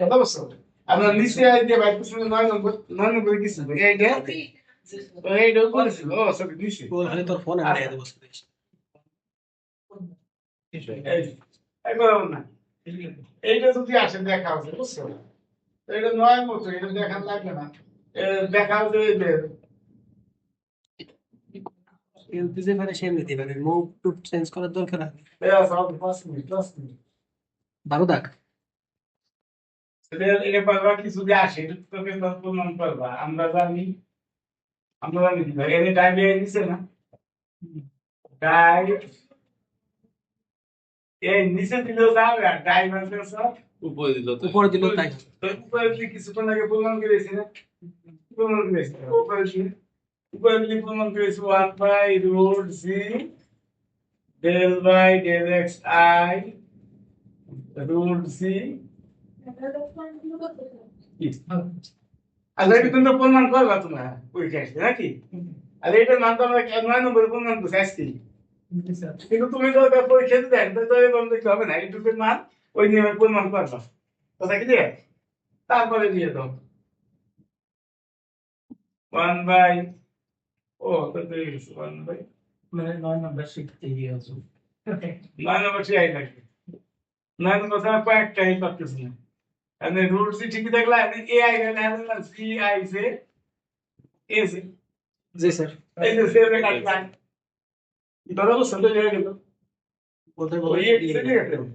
কত বছর আপনার নিচে আইতে বাইক শুনে 9 নম্বর কিছু এইটা এইটা করেছিল ও সরি নিচে বল খালি তোর ফোন এনে দেব একবার না এইটা যদি আসে দেখা হচ্ছে বুঝছো তো এটা 9 মতো এটা দেখা লাগবে না দেখা হচ্ছে কেউ দিতে পারে সে নিতে পারে মুভ টু চেঞ্জ করার দরকার আছে সব 5 মিনিট 10 মিনিট ভালো থাক এটা পারবা কিছু যে আসে এটা তোকে প্রমাণ করবা আমরা জানি কি ভাই এনে টাইম দিছে না টাইম এই নিচে দিলেও যাবে আর টাইম আছে সব উপরে দিল তাই তো উপরে দিলে কিছুক্ষণ আগে প্রমাণ করেছি না প্রমাণ করেছি উপরে দিলে প্রমাণ করেছি 1/√c del by del xi √c আচ্ছা এটা কিন্তু প্রমাণ করবা তোমরা ওই ক্ষেত্রে নাকি আর এটা মান তো আমরা 9 নম্বরে প্রমাণ করছি আজকে কিন্তু তুমি তো পরীক্ষা দিতে দেন তো এরকম দেখতে হবে না ইউটিউবের মান ওই নিয়মে প্রমাণ করবা কথা কি দিয়ে তারপরে দিয়ে দাও 1 বাই ও তো দিয়ে গেছে 1 বাই মানে 9 নম্বর শিখতে গিয়েছো 9 নম্বর সেই লাগবে 9 নম্বর সময় কয়েকটাই করতেছি না અને રૂટ સી ঠিকই দেখলা এ আই না সি আই সে এ সে জি স্যার এই যে সেভ কাটলাম ধরো তো সন্দেহ হয়ে গেল বলতে ওই বলতে এক সেকেন্ড